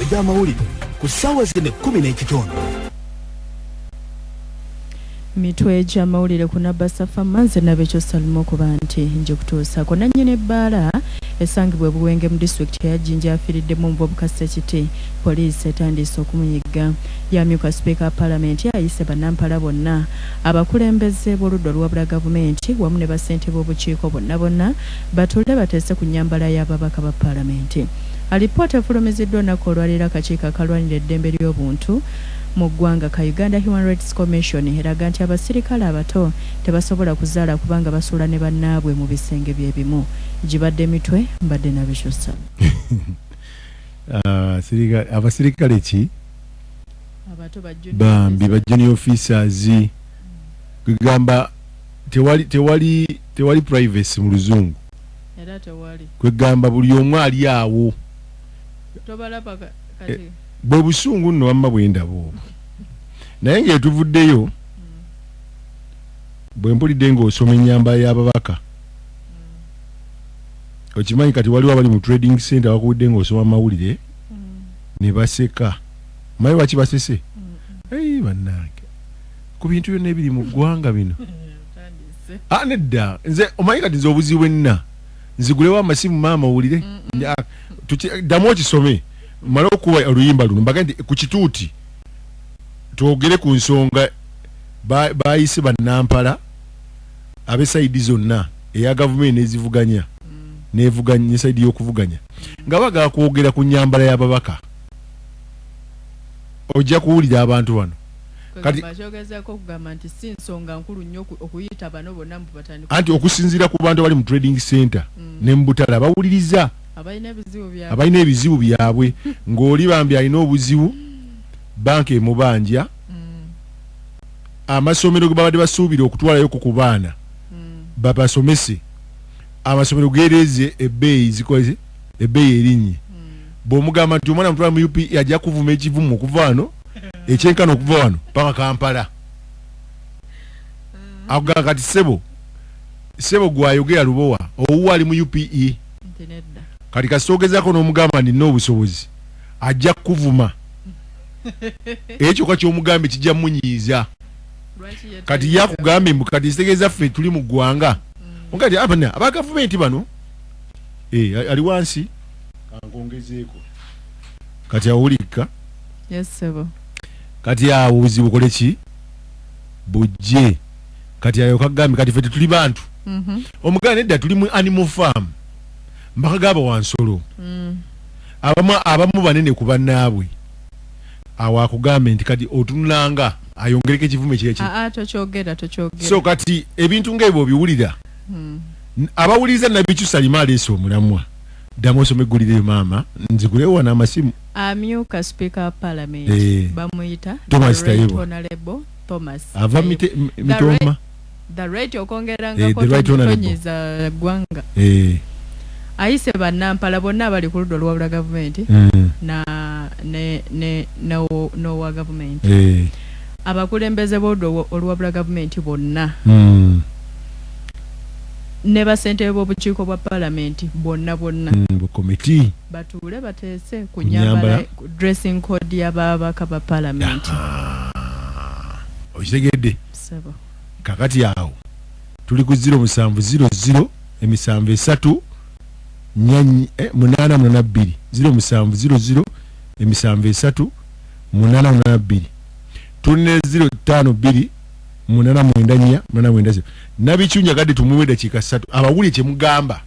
gy'amawulire ku ssaawa zino 10:30. mitwe gy'amawulire ku Nabbasafa Manze nabekyo Salimo kuba nti nje kutuusaako nannyini ebbaala esangibwa Buwenge mu disitulikiti ya Jinja afiiriddemu omuvubuka Ssekiti. Poliisi etandise okumunyiga. Amyuka Sipiika Palamenti ayise bannampala bonna abakulembeze b'oludda olwabula gavumenti wamu ne bassente b'obukiiko bonna batuule bateese ku nnyambala y'ababaka ba Palamenti. Alipoota efulumiziddwa olunaku olwaleero akakiiko akalwanira eddembe ly'obuntu mu ggwanga ka Uganda Human Rights Commission eraga nti abasirikale abato tebasobola kuzaala kubanga basuula ne bannaabwe mu bisenge by'ebimu. Gibadde mitwe mbadde nabishosa. Abasirikale ki? Abato bambi ba junior officers kugamba tewali privacy mu luzungu. Era tewali. Kwegamba buli omu ali awo. Tobalaba kati. Bwe busungu nno amma bwenda bo. Naye ng'etuvuddeyo bwe mpulidde ng'osoma ennyambala y'ababaka. Okimanyi kati waliwo abali mu trading center bakubudde ng'osoma amawulire ne baseka. Mayi waki basese? Bannange. Ku bintu byonna ebiri mu ggwanga bino. Nedda. Nze omanyi kati nze obuzibu enna. Nzigulewo amasimu maama owulire. Ddamu okisome. Mala okuwa oluyimba luno mbaga nti ku kituuti twogere ku nsonga bayise bannampala ab'esayidi zonna eya gavumenti n'ezivuganya n'evuganya n'esayidi y'okuvuganya nga bagala kwogera ku nnyambala y'ababaka. Ojja kuwulira abantu bano kati bachogezaako okugamba nti si nsonga nkulu nnyo okuyita bano bonna mu batandika anti okusinziira ku bantu abali mu trading center ne mu butala bawuliriza abalina ebizibu byabwe ng'oli bambi alina obuzibu banka emubanja amasomero ge babadde basuubira okutwalayo ku baana babasomese amasomero geereze ebbeeyi zikoze ebbeeyi erinnye bw'omugamba nti omwana mutwala mu UP ajja kuvuma ekivumu okuva wano ekyenkana okuva wano paka Kampala akugamba kati sebo gwayogera lubowa owuwa ali mu UPE kati kasitoogezaako n'omugamba nti n'obusobozi ajja kuvuma ekyo kwa ky'omugambe kijja munyiiza kati yakugambe mbu kati kitegeeza ffe tuli mu ggwanga mugati aba gavumenti bano ali wansi kankongezeeko kati awulika kati awo obuzibu bukole ki bujje kati ayo kagambe kati ffe tetuli bantu omuganda nedda tuli mu animal farm mbakagaba wansolo abamu banene ku bannaabwe awo akugambe nti kati otunulanga ayongereko ekivume kireki tokyogera so kati ebintu ng'ebyo obiwulira abawuliriza nabikyusa lima aleese omulamwa ddamu osome eggulire maama nzigulewo wana amasimu Amyuka Speaker Parliament bamuyita Thomas Tayebwa Honorable Thomas ava mitoma the right okongeranga ko tonyiza gwanga ayise bannampala bonna abali ku ludda olwabula gavumenti no wa gavumenti abakulembeze b'oludda olwabula gavumenti bonna ne basente b'obukiiko bwa Palamenti bonna komiti batuule bateese ku nnyambala dressing code y'ababaka ba Palamenti. Okitegedde kakati awo tuli ku 0700 emisanvu 3 882 0700 emisanvu 3 882 tunne 052 894 nabichunya kadi tumuwe dakika 3 abawuli kye mugamba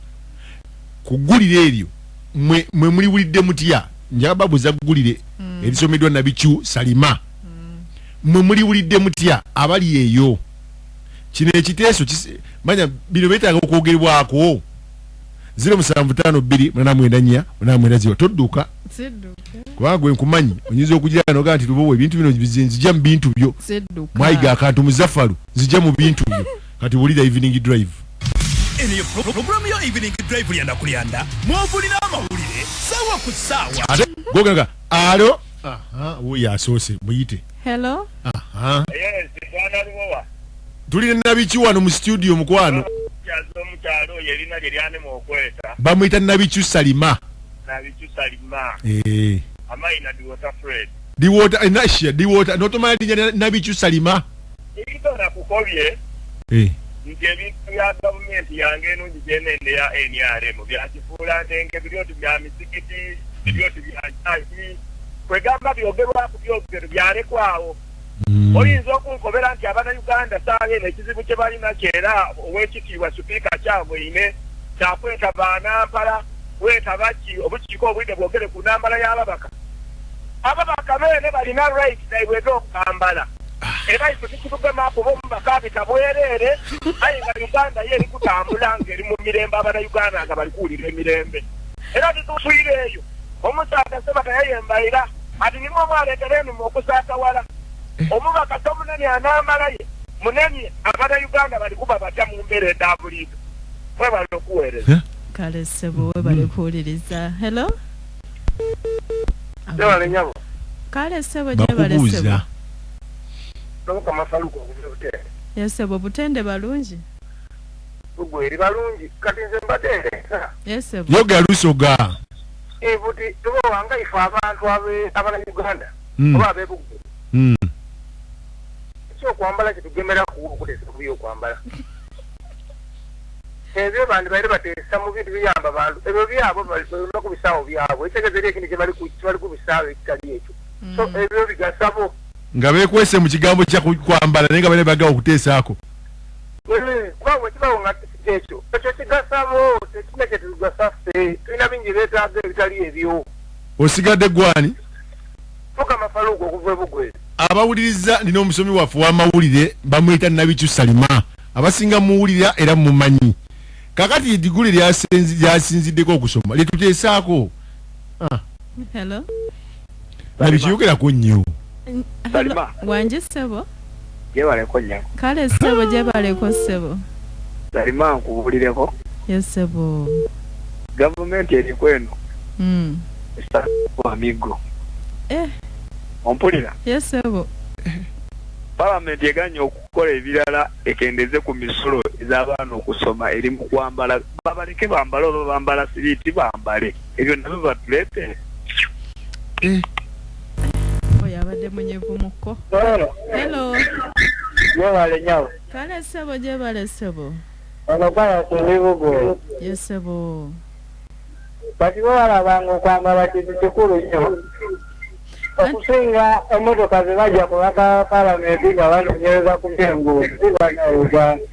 kugulira eryo mwe muri wulidde mutya njaba buza kugulire erisomedwa nabichu Salima mwe muri wulidde mutya abali eyo kino ekiteeso manya bino betaaga okwogerwako 0752 todduka kubanga gwe nkumanyi onyiza okugira noga nti lubowe ebintu bino nzija mu bintu byo mwayiga akantu muzaffalu nzija mu bintu byo kati wulira evening drive eniyo programu yo evening drive lyanda kulyanda mwovulira amawulire sawa ku sawa ate gogaga alo uya asose muyite hello yes bwana lubowa tuli nabichi wano mu studio mukwano yazo mutalo yelina lyane mu okweta bamuyita nabichu Salima Amaina Diwata Fred. Diwata Inashia, Diwata, not my Nabichu Salima. If you don't have Eh. Ngebintu ya government yange no jene ya NRM byakifula tenge byoti bya misikiti byoti bya chaji kwegamba byogerwa ku byogero byale kwawo oyinza okunkobera nti abana Uganda saawe nekizibu kye bali na kyera owekitiibwa Sipiika kyabwe ine kyakweta Ennyambala weta baki obukiiko obwide bwogere ku Ennyambala y'ababaka ababaka bene balina right naibweta okukambala era ife tukugema ako bomu bakabita bwerere aye nga Uganda yeri kutambula ngeri mu mirembe abana Uganda nga bali kuwulira emirembe era tutufiireeyo omusaata seba tayayembaira ati nimwe mwaleeterenu mu okusaatawala omubaka tomunene Ennyambala ye munene abana Uganda bali kuba batya mu mbeera edaabuliido mwebale okuweereza kale ssebo webale kuwuliriza. Hello Jebale nyabo kale ssebo gyebale ssebo kama faluko kubute yesebo butende balungi bugweri balungi kati nze mbadde yesebo Yoga Lusoga. buti tubo wanga ifa abantu abana Uganda oba abebugwe so kwambala kitugemera kutesa kubiyo kwambala ebyo bandi bali batesa mu bintu biyamba abantu ebyo byabo bali kubisawo byabo ekitegezeere ekintu kye bali kubisawo ekitali ekyo so ebyo bigasabo nga bekwese mu kigambo kya kwambala naye nga bale bagawo okuteesaako kwawe kibawo nga ekyo kigasabo tekina kyetugasaffe tulina bingi beetaaga ebitali ebyo osigadde gwani fugama faluuku okuva ebugweri abawuliriza nina omusomi waffe w'amawulire bamuyita Nabichu Salima abasinga muwulira era mumanyi kakati ediguli lyasinziddeko okusoma lyetuteesaako. Hello nabikiyogeraku nnyo Salima wanje ssebo yebaleko nnyo kale ssebo gyebaleko ssebo Salima nkubulireko yesebo gavumenti eriko eno amigo ompulira yesebo Palamenti eganye okukola ebirala ekendeze ku misolo ez'abaana okusoma eri mu kwambala babaleke bambala oba bambala siriiti bambale ebyo nabyo batuleete oyo abadde munyevu mukko. Hello yebale nyawo kale ssebo gyebale ssebo ono kwaya kulibugwe yesebo kati balabanga okwambala kintu kikulu nnyo okusinga emmotoka ze bajja kubaka Palamenti nga banoonyereza ku byenguudo zibana Uganda.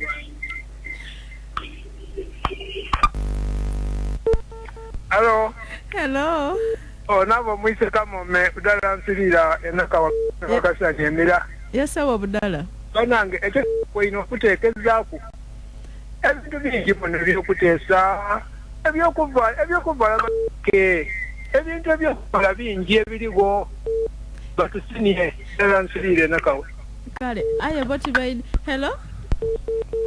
Hello. Hello Nabo mwise kamome udala nsirira enaka wakasanya emira. yesebo budala Banange ekyo kwino kuteekezaaku ebintu bingi muno ebyokuteesa ebyokuvala ke ebintu ebyokuvala bingi ebiriwo batusinie dala nsirira enaka kale aye boti baini. Hello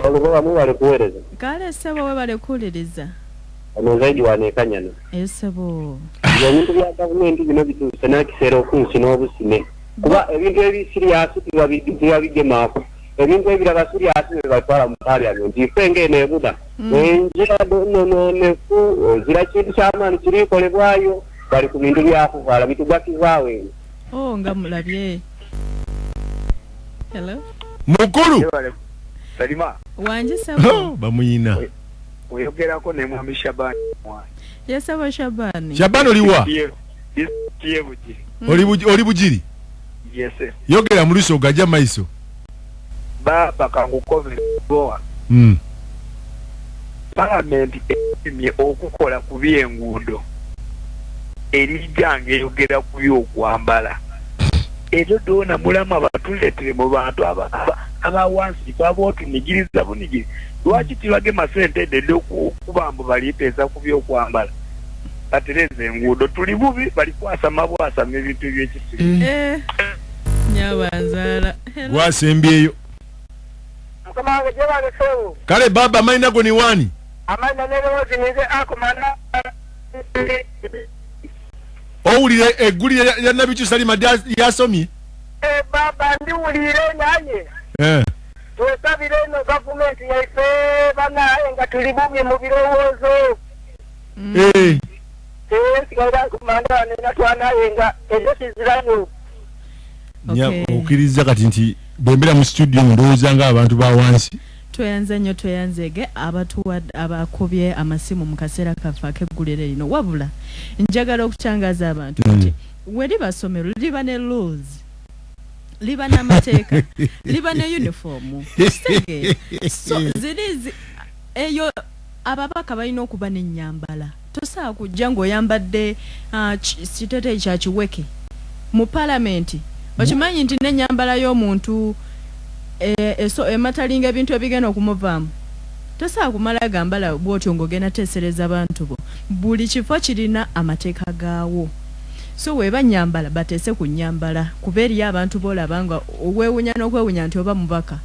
Olugoba mu bale kuwereza. kale ssebo webale kuwuliriza Ano zaidi wanekanyana. yesebo Ebintu bya gavumenti bino bituuse n'ekiseera okunsi n'obusime. Kuba ebintu ebisiriasi tibabigemaako. Ebintu ebirala siriasi bebatwala mu Palamenti. Ife ng'eno ebuda. Enjira nefu zira kintu ky'amaani kirikolebwayo bali ku bintu byakuvaala bitugakizaawo eno. nga mulabye. Hello mukulu Salima wanje ssebo bamuyina oyogerako ne mwami Shabani yesebo Shabani oliwa oli bugiri yes yogera mu Lusoga ajja maiso baba kangukove boa Palamenti emye okukola ku byenguudo erijjange eyogera ku byokwambala ebyo dona mulama batuleetere mu bantu abawansi babootunyigiriza bunigiri lwaki tibagema sente edde okubambu baliteesa ku byokwambala batereza enguudo tuli bubi bali kwasama bwasama ebintu ebyekisiri nyabanzaala gwasembyeyo mukama wange gyebaleseewo kale baba amalina go ni wani amanya nerowoozi nize akomana owulire egguli ya Nabichu Salima lyasomye baba ndiwulire naye twesabire eno gavumenti yaife banaye nga tuli bubi mu birowoozo era kumanda nina twanayenga ezo sizirayo. Nya okiriza kati nti bwembera mu studio ndowooza nga abantu ba wansi. Tweyanzege abakubye amasimu mu kaseera kaffe akeggulire lino wabula njagala okutangaza abantu nti weri basomero liba ne rules liba n'amateeka liba ne uniform so zirizi eyo ababaka balina okuba n'ennyambala tosaa kujja ng'oyambadde kiteeteeyi kya kiweke mu palamenti okimanyi nti n'ennyambala y'omuntu ematalinga ebintu ebigenda okumuvaamu tosaa kumala gambala bw'otyo ng'ogenda teesereza abantu bo buli kifo kirina amateeka gaawo so weeba nnyambala bateese ku nnyambala kuba eriyo abantu boolaba nga oweewunya n'okwewunya nti oba mubaka